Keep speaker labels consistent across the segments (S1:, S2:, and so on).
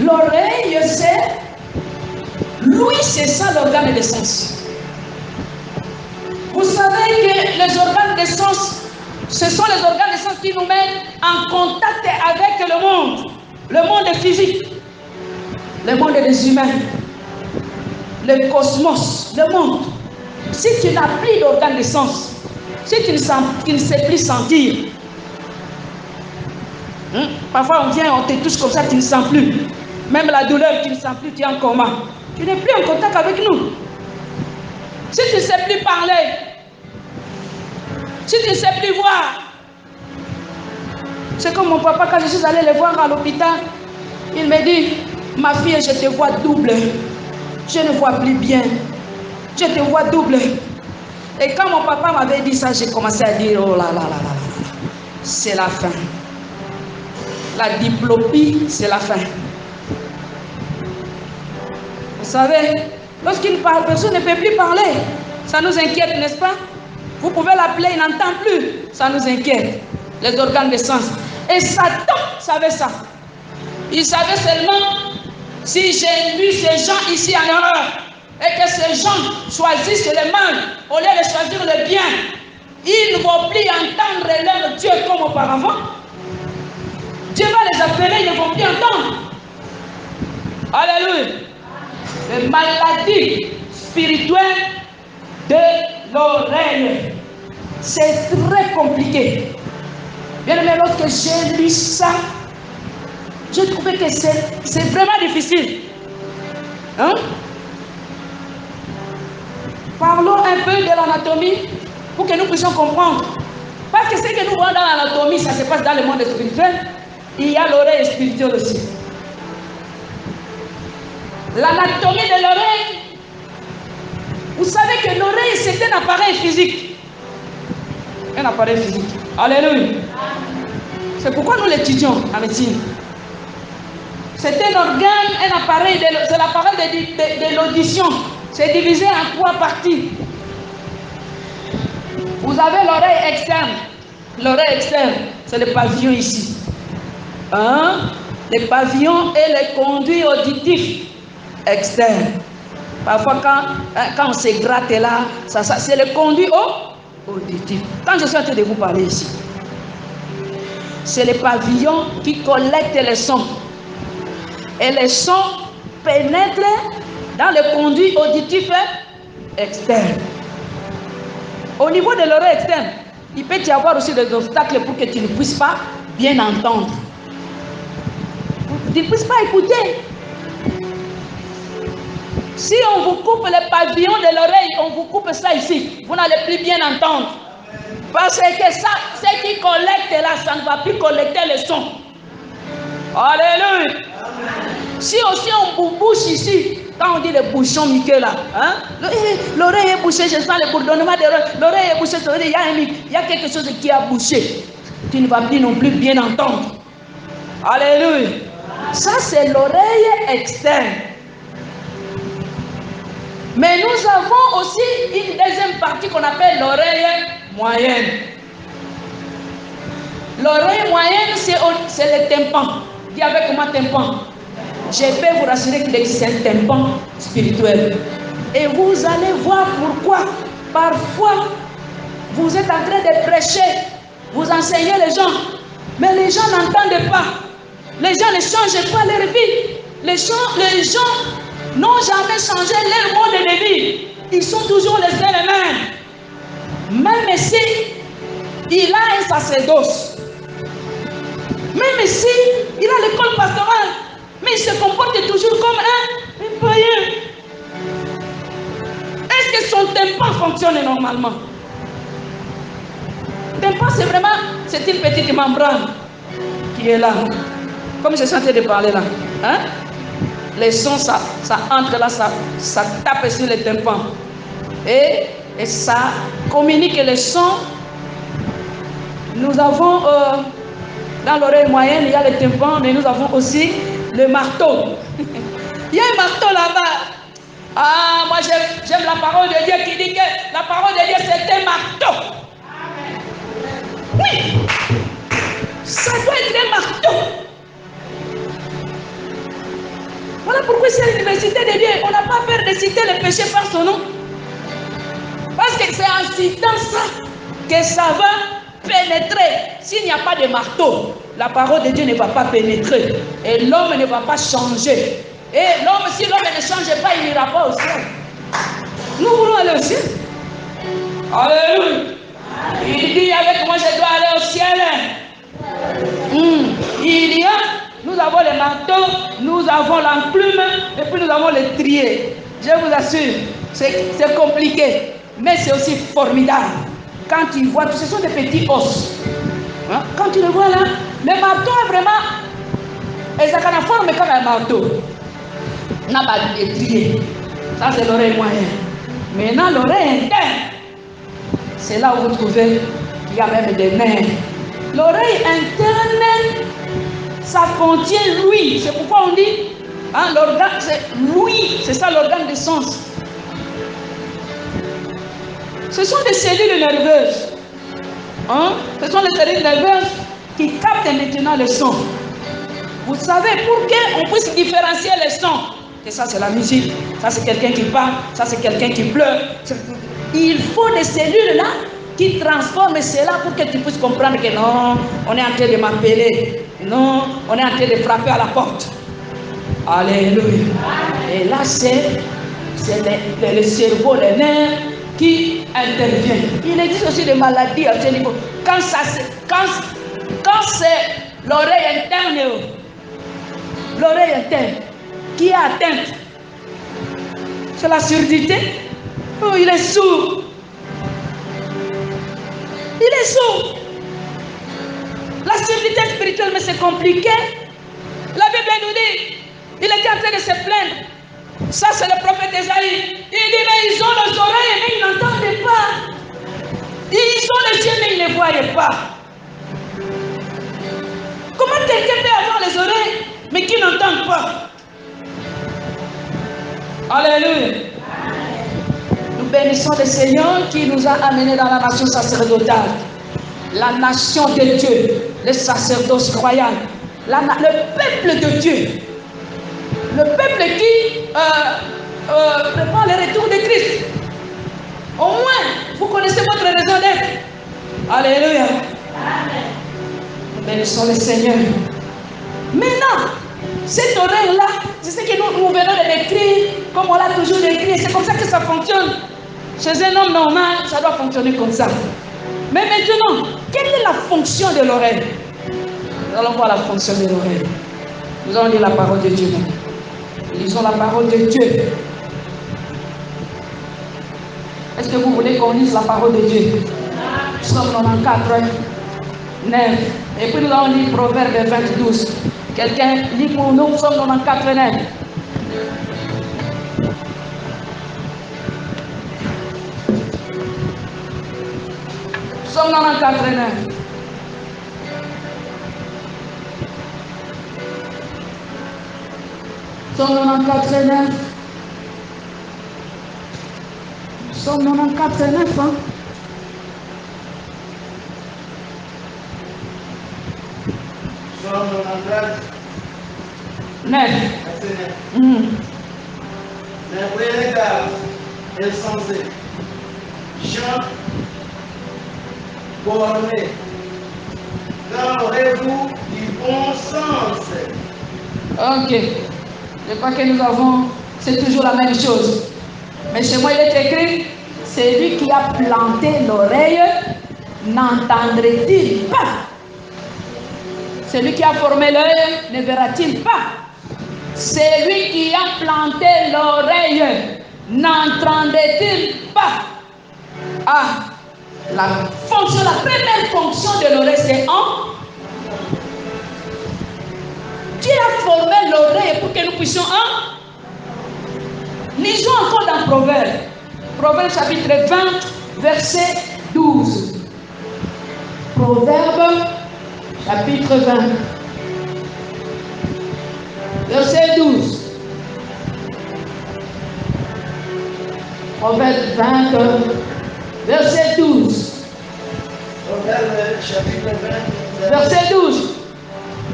S1: L'oreille, c'est ça l'organe de sens. Vous savez que les organes de sens, ce sont les organes de sens qui nous mettent en contact avec le monde physique, le monde des humains, le cosmos, le monde. Si tu n'as plus d'organes de sens, si tu ne sais plus sentir, parfois on vient, on te touche comme ça, tu ne sens plus. Même la douleur, tu ne sens plus, tu es en coma. Tu n'es plus en contact avec nous. Si tu ne sais plus parler, si tu ne sais plus voir, c'est comme mon papa, quand je suis allée le voir à l'hôpital, il me dit, ma fille, je te vois double. Je ne vois plus bien. Je te vois double. Et quand mon papa m'avait dit ça, j'ai commencé à dire, oh là là là là, c'est la fin. La diplopie, c'est la fin. Vous savez, lorsqu'une personne ne peut plus parler, ça nous inquiète, n'est-ce pas? Vous pouvez l'appeler, il n'entend plus. Ça nous inquiète. Les organes de sens. Et Satan savait ça. Il savait seulement, si j'ai vu ces gens ici en erreur, et que ces gens choisissent le mal, au lieu de choisir le bien, ils ne vont plus entendre leur Dieu comme auparavant. Dieu va les appeler, ils ne vont plus entendre. Alléluia. Les maladies spirituelles de l'oreille. C'est très compliqué. Bien aimé, lorsque j'ai lu ça, j'ai trouvé que c'est vraiment difficile. Hein? Parlons un peu de l'anatomie pour que nous puissions comprendre. Parce que ce que nous voyons dans l'anatomie, ça se passe dans le monde spirituel. Il y a l'oreille spirituelle aussi. L'anatomie de l'oreille, vous savez que l'oreille c'est un appareil physique. Un appareil physique. Alléluia. C'est pourquoi nous l'étudions en médecine. C'est un organe, un appareil, c'est l'appareil de l'audition. C'est divisé en 3 parties. Vous avez l'oreille externe. L'oreille externe, c'est le pavillon ici. Le pavillon et les conduits auditifs externes. Parfois, quand on se gratte là, c'est le conduit auditif. Quand je suis en train de vous parler ici, c'est le pavillon qui collecte les sons. Et les sons pénètrent dans le conduit auditif externe. Au niveau de l'oreille externe, il peut y avoir aussi des obstacles pour que tu ne puisses pas bien entendre. Tu ne puisses pas écouter. Si on vous coupe le pavillon de l'oreille, on vous coupe ça ici, vous n'allez plus bien entendre. Parce que ça, ce qui collecte là, ça ne va plus collecter le son. Alléluia. Si aussi on vous bouche ici, quand on dit le bouchon Mickey là, hein? L'oreille est bouchée, je sens le bourdonnement de l'oreille est bouchée, il y a quelque chose qui a bouché. Tu ne vas plus non plus bien entendre. Alléluia. Ça c'est l'oreille externe. Mais nous avons aussi une deuxième partie qu'on appelle l'oreille moyenne. L'oreille moyenne, c'est le tympan. Dis avec moi tympan. Je peux vous rassurer qu'il existe un tympan spirituel. Et vous allez voir pourquoi. Parfois, vous êtes en train de prêcher, vous enseignez les gens, mais les gens n'entendent pas. Les gens ne changent pas leur vie. Les gens n'ont jamais changé leur mode de vie. Ils sont toujours les mêmes. Même si il a un sacerdoce, même si il a l'école pastorale, mais il se comporte toujours comme un païen. Est-ce que son tympan fonctionne normalement? Tympan, c'est une petite membrane qui est là. Comme je suis en train de parler là. Hein? Les sons, ça entre là, ça tape sur le tympan. Et ça communique les sons. Nous avons dans l'oreille moyenne, il y a le tympan, mais nous avons aussi le marteau. Il y a un marteau là-bas. Ah, moi j'aime la parole de Dieu qui dit que la parole de Dieu c'est un marteau. Oui, ça doit être un marteau. Voilà pourquoi c'est l'université de Dieu. On n'a pas peur de citer le péché par son nom. Parce que c'est en citant ça que ça va pénétrer. S'il n'y a pas de marteau, la parole de Dieu ne va pas pénétrer. Et l'homme ne va pas changer. Et l'homme, si l'homme ne change pas, il n'ira pas au ciel. Nous voulons aller au ciel. Alléluia. Il dit avec moi, je dois aller au ciel. Il y a, nous avons les marteaux, nous avons l'enclume, et puis nous avons les triers. Je vous assure, c'est compliqué, mais c'est aussi formidable. Quand tu vois, ce sont des petits os. Hein? Quand tu le vois là, le marteau est vraiment, et ça a forme comme un marteau. On n'a pas de trier. Ça c'est l'oreille moyenne. Maintenant l'oreille interne, c'est là où vous trouvez qu'il y a même des nerfs. L'oreille interne, ça contient l'ouïe. C'est pourquoi on dit, hein, l'organe, c'est l'ouïe. C'est ça l'organe de sens. Ce sont des cellules nerveuses. Hein? Ce sont les cellules nerveuses qui captent maintenant le son. Vous savez, pour qu'on puisse différencier les sons, et ça c'est la musique, ça c'est quelqu'un qui parle, ça c'est quelqu'un qui pleure. Il faut des cellules là qui transforment cela pour que tu puisses comprendre que non, on est en train de m'appeler. Non, on est en train de frapper à la porte. Alléluia. Et là c'est le cerveau, les nerfs qui interviennent. Il existe aussi des maladies à ce niveau. Quand c'est l'oreille interne, l'oreille interne qui est atteinte, c'est la surdité. Oh, il est sourd. Il est sourd. La surdité spirituelle, mais c'est compliqué. La Bible nous dit, il était en train de se plaindre. Ça, c'est le prophète Esaïe. Il dit, mais ils ont les oreilles, mais ils n'entendent pas. Ils ont les yeux, mais ils ne voient pas. Comment quelqu'un peut avoir les oreilles, mais qui n'entend pas? Alléluia. Nous bénissons le Seigneur qui nous a amenés dans la nation sacerdotale. La nation de Dieu, le sacerdoce royal, le peuple de Dieu. Le peuple qui prépare le retour de Christ. Au moins, vous connaissez votre raison d'être. Alléluia. Amen. Nous bénissons le Seigneur. Maintenant, cette oreille-là, c'est ce que nous venons de décrire, comme on l'a toujours décrit. C'est comme ça que ça fonctionne. Chez un homme normal, ça doit fonctionner comme ça. Mais maintenant, quelle est la fonction de l'oreille? Nous allons voir la fonction de l'oreille. Nous allons lire la parole de Dieu maintenant. Lisons la parole de Dieu. Est-ce que vous voulez qu'on lise la parole de Dieu? Psaume 94, 9. Et puis nous allons lire Proverbe 22. Quelqu'un lit pour nous Psaume 94, 9. Psaume 94, 9. Psaume 94, 9. Psaume 94, 9. Hein?
S2: Psaume 94,
S1: 9.
S2: Les regards insensés, gens bornés, garez-vous du bon sens.
S1: Ok. Je crois que nous avons, c'est toujours la même chose. Mais chez moi, il est écrit, celui qui a planté l'oreille, n'entendrait-il pas? Celui qui a formé l'œil, ne verra-t-il pas? Celui qui a planté l'oreille, n'entendrait-il pas? Ah, la première fonction de l'oreille, c'est en... Dieu a formé l'oreille pour que nous puissions en... Lisons encore dans Proverbe. Proverbe chapitre 20, verset 12. Proverbe chapitre 20, verset 12. Proverbe 20, verset 12.
S2: Proverbe chapitre 20,
S1: Verset 12.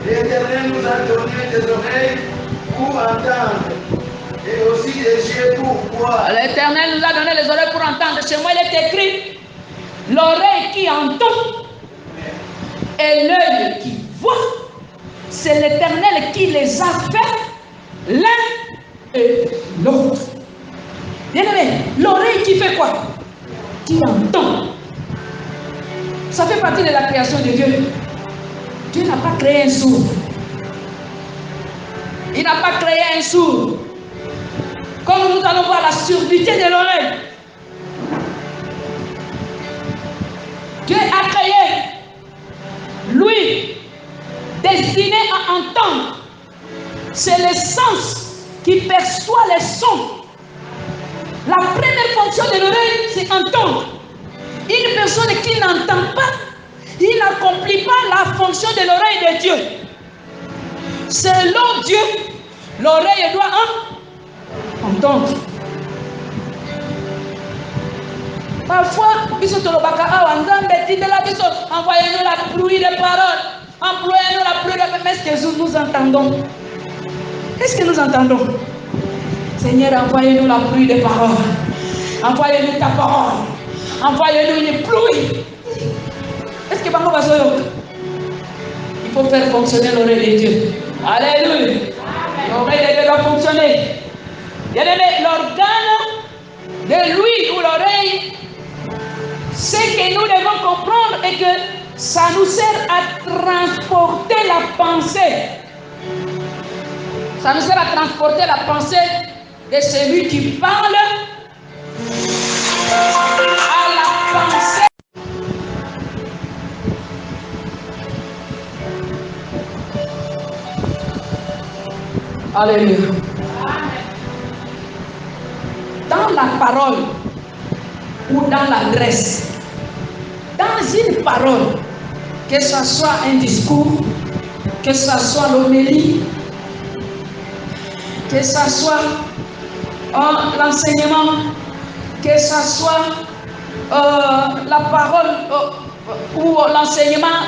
S2: L'Éternel nous a donné des oreilles pour entendre et aussi les yeux pour voir.
S1: L'Éternel nous a donné les oreilles pour entendre. Chez moi, il est écrit l'oreille qui entend et l'œil qui voit. C'est l'Éternel qui les a fait l'un et l'autre. Bien-aimé, l'oreille qui fait quoi? Qui entend. Ça fait partie de la création de Dieu. Dieu n'a pas créé un sourd. Il n'a pas créé un sourd. Comme nous allons voir la surdité de l'oreille. Dieu a créé lui destiné à entendre. C'est le sens qui perçoit les sons. La première fonction de l'oreille, c'est entendre. Une personne qui n'entend pas, il n'accomplit pas la fonction de l'oreille de Dieu. Selon Dieu, l'oreille doit entendre. Parfois, envoyez-nous la pluie de paroles. Employez-nous la pluie de paroles. Mais est-ce que nous entendons? Est-ce que nous entendons? Seigneur, envoyez-nous la pluie de paroles. Envoyez-nous ta parole. Envoyez-nous une pluie. Est-ce que Bango va se... Il faut faire fonctionner l'oreille de Dieu. Alléluia. L'oreille de Dieu doit fonctionner. Bien-aimé, l'organe de l'ouïe ou l'oreille, ce que nous devons comprendre est que ça nous sert à transporter la pensée. Ça nous sert à transporter la pensée de celui qui parle à la pensée. Alléluia. Dans la parole ou dans l'adresse, dans une parole, que ce soit un discours, que ce soit l'homélie, que ce soit l'enseignement, que ce soit la parole ou l'enseignement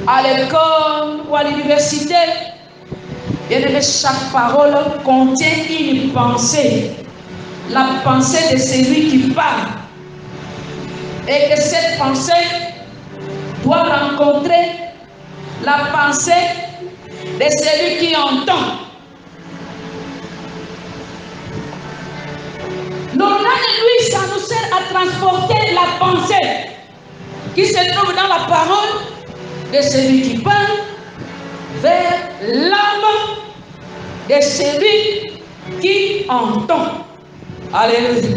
S1: à l'école ou à l'université, bien-aimé, chaque parole contient une pensée. La pensée de celui qui parle. Et que cette pensée doit rencontrer la pensée de celui qui entend. L'oreille, lui, ça nous sert à transporter la pensée qui se trouve dans la parole de celui qui parle vers l'âme de celui qui entend. Alléluia.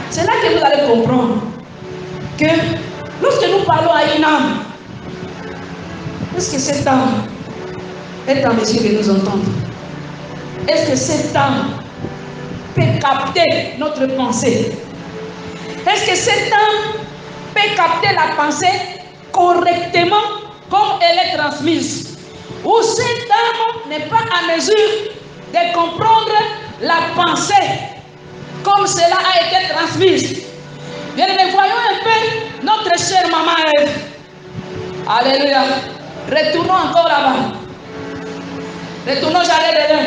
S1: C'est là que vous allez comprendre que lorsque nous parlons à une âme, est-ce que cette âme est en mesure de nous entendre? Est-ce que cette âme peut capter notre pensée? Est-ce que cette âme peut capter la pensée correctement comme elle est transmise? Ou cette âme n'est pas en mesure de comprendre la pensée comme cela a été transmise? Bien, mais voyons un peu notre chère maman Ève. Alléluia. Retournons encore là-bas. Retournons au jardin d'Éden.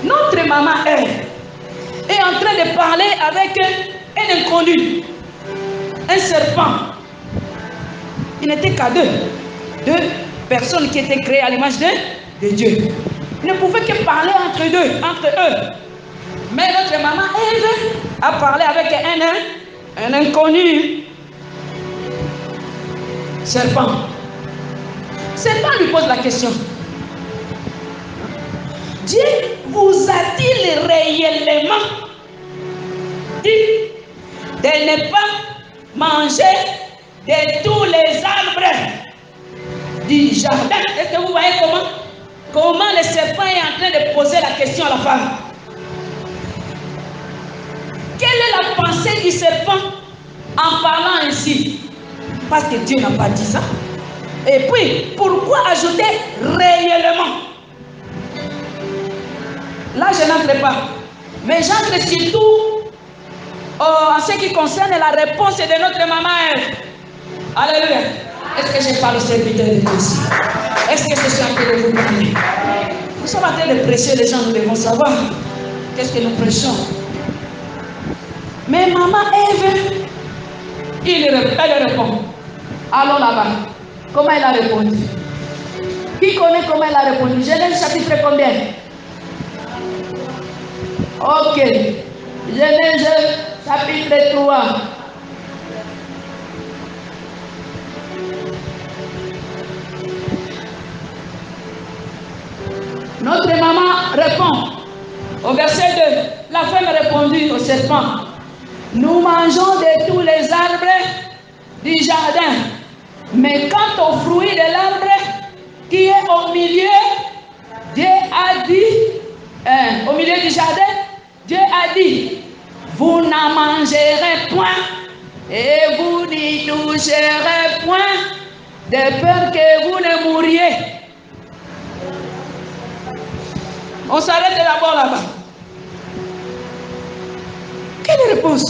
S1: Notre maman Ève est en train de parler avec un inconnu, un serpent. Il n'était qu'à deux personnes qui étaient créées à l'image de Dieu. Ils ne pouvaient que parler entre eux. Mais notre maman Ève a parlé avec un inconnu serpent. Serpent lui pose la question. Dieu vous a-t-il réellement dit de ne pas manger de tous les arbres du jardin? Est-ce que vous voyez comment le serpent est en train de poser la question à la femme? Quelle est la pensée du serpent en parlant ainsi? Parce que Dieu n'a pas dit ça. Et puis, pourquoi ajouter réellement? Là, je n'entre pas. Mais j'entre surtout en ce qui concerne la réponse de notre maman Ève. Alléluia. Est-ce que je parle au serviteur de Dieu ici? Est-ce que je suis en train de vous parler? Nous sommes en train de prêcher, les gens, nous devons savoir qu'est-ce que nous prêchons. Mais maman Ève, elle répond. Allons là-bas. Comment elle a répondu? Qui connaît comment elle a répondu? Genèse chapitre combien? Ok. Genèse chapitre 3. Notre maman répond au verset 2. La femme répondit au serpent: nous mangeons de tous les arbres du jardin, mais quant au fruit de l'arbre qui est au milieu, Dieu a dit, au milieu du jardin, Dieu a dit, vous n'en mangerez point et vous n'y toucherez point, de peur que vous ne mouriez. On s'arrête d'abord là-bas. Quelle réponse?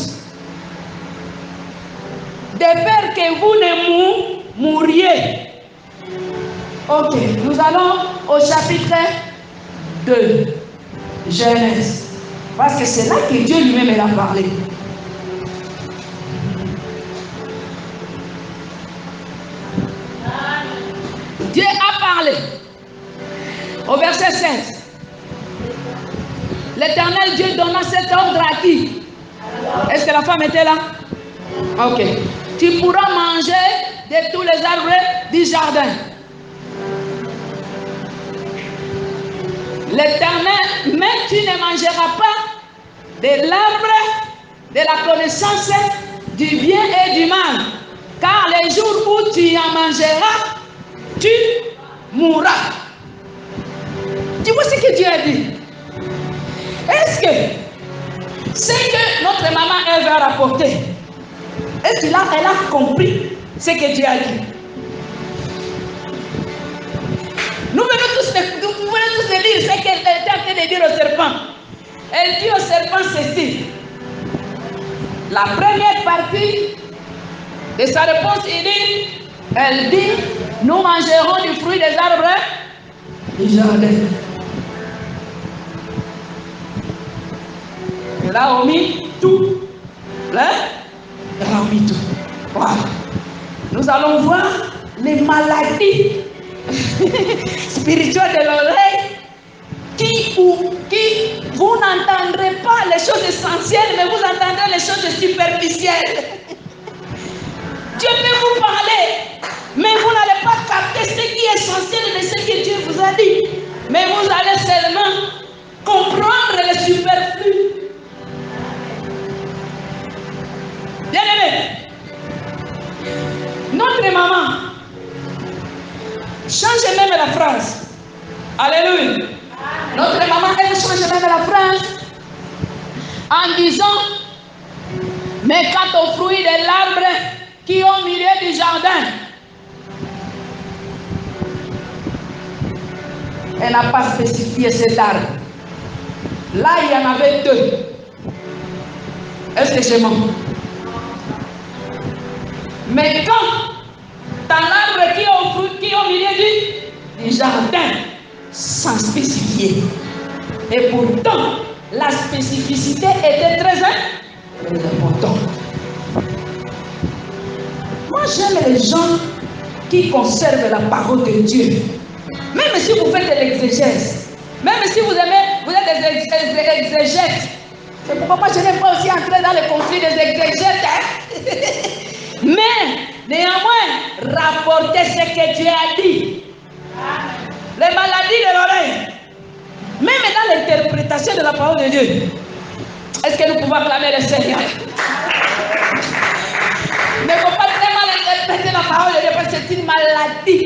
S1: De peur que vous ne mouriez. Ok, nous allons au chapitre 2, Genèse. Parce que c'est là que Dieu lui-même a parlé. Dieu a parlé. Au verset 16. L'Éternel Dieu donna cet ordre à qui? Est-ce que la femme était là? Ok. Tu pourras manger de tous les arbres du jardin. L'Éternel, mais tu ne mangeras pas de l'arbre de la connaissance du bien et du mal, car les jours où tu en mangeras, tu mourras. Tu vois ce que Dieu a dit? Est-ce que ce que notre maman Ève a rapporté, est-ce qu'elle a compris ce que Dieu a dit? Nous venons tous de dire ce qu'elle était en train de dire au serpent. Elle dit au serpent ceci. La première partie de sa réponse, elle dit, nous mangerons du fruit des arbres du jardin. Elle a omis tout. Hein? Elle a omis tout. Voilà. Nous allons voir les maladies spirituelles de l'oreille qui vous n'entendrez pas les choses essentielles, mais vous entendrez les choses superficielles. Dieu peut vous parler, mais vous n'allez pas capter ce qui est essentiel de ce que Dieu vous a dit. Mais vous allez seulement comprendre le superflu. Bien-aimé, notre maman change même la phrase. Alléluia. Notre maman, elle change même la phrase en disant, mais quant au fruit de l'arbre qui est au milieu du jardin, elle n'a pas spécifié cet arbre. Là, il y en avait deux. Est-ce que je mens? Mais quand dans l'arbre qui est au milieu du jardin, sans spécifier. Et pourtant, la spécificité était très importante. Moi, j'aime les gens qui conservent la parole de Dieu. Même si vous faites de l'exégèse, même si vous êtes des exégètes, c'est pourquoi moi je n'aime pas aussi entrer dans le conflit des exégètes. Mais, néanmoins, rapportez ce que Dieu a dit. Les maladies de l'oreille, même dans l'interprétation de la parole de Dieu, est-ce que nous pouvons acclamer le Seigneur? Il ne faut pas très mal interpréter la parole de Dieu parce que c'est une maladie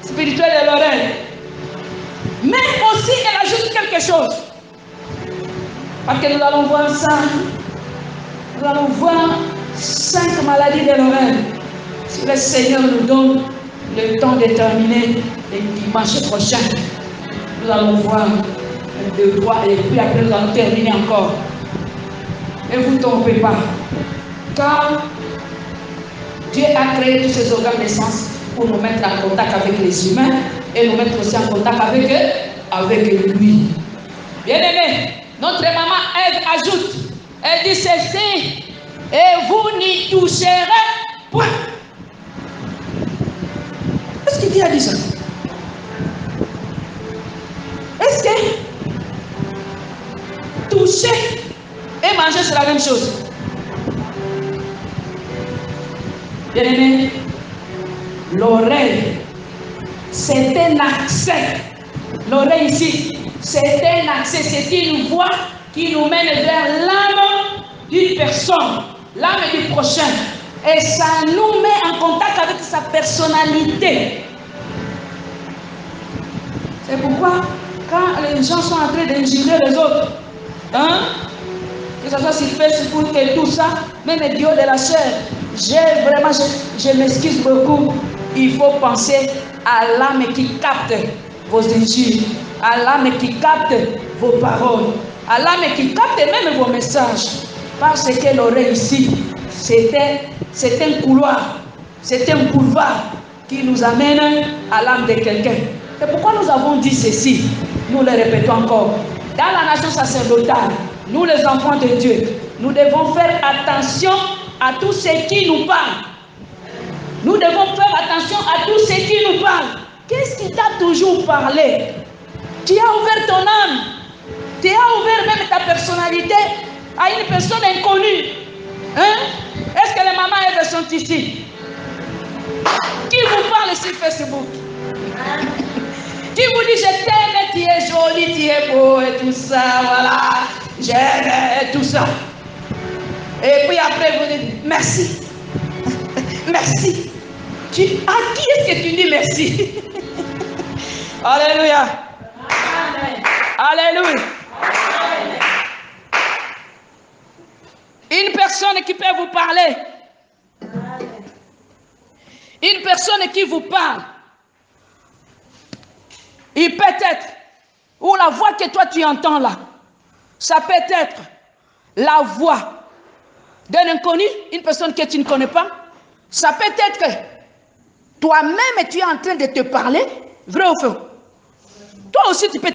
S1: spirituelle de l'oreille. Mais aussi, elle ajoute quelque chose. Parce que nous allons voir ça. Nous allons voir 5 maladies de l'oreille. Si le Seigneur nous donne le temps déterminé, le dimanche prochain, nous allons voir 2, 3 et puis après nous allons terminer encore. Ne vous trompez pas. Car Dieu a créé tous ces organes de sens pour nous mettre en contact avec les humains et nous mettre aussi en contact avec avec lui. Bien-aimé, notre maman Ève ajoute, elle dit ceci, et vous n'y toucherez point. Est-ce qu'il a dit ça? Est-ce que toucher et manger c'est la même chose? Bien-aimé, l'oreille, c'est un accès. L'oreille ici, c'est un accès, c'est une voie qui nous mène vers l'âme d'une personne, l'âme du prochain. Et ça nous met en contact avec sa personnalité. C'est pourquoi, quand les gens sont en train d'injurier les autres, que ce soit sur Facebook et tout ça, même les dieux de la chair, je m'excuse beaucoup. Il faut penser à l'âme qui capte vos injures, à l'âme qui capte vos paroles, à l'âme qui capte même vos messages. Parce que l'oreille ici, c'est un couloir, c'est un boulevard qui nous amène à l'âme de quelqu'un. C'est pourquoi nous avons dit ceci, nous le répétons encore. Dans la nation sacerdotale, nous les enfants de Dieu, nous devons faire attention à tous ceux qui nous parlent. Nous devons faire attention à tous ceux qui nous parlent. Qu'est-ce qui t'a toujours parlé? Tu as ouvert ton âme. Tu as ouvert même ta personnalité à une personne inconnue. Est-ce que les mamans elles sont ici? Qui vous parle sur Facebook? Qui vous dit je t'aime, tu es jolie, tu es beau et tout ça, voilà. J'aime et tout ça. Et puis après vous dites merci. Merci. À qui est-ce que tu dis merci? Alléluia. Amen. Alléluia. Amen. Une personne qui peut vous parler. Amen. Une personne qui vous parle. Il peut être, ou la voix que toi tu entends là, ça peut être la voix d'un inconnu, une personne que tu ne connais pas. Ça peut être que toi-même tu es en train de te parler, vrai ou faux? Toi aussi tu peux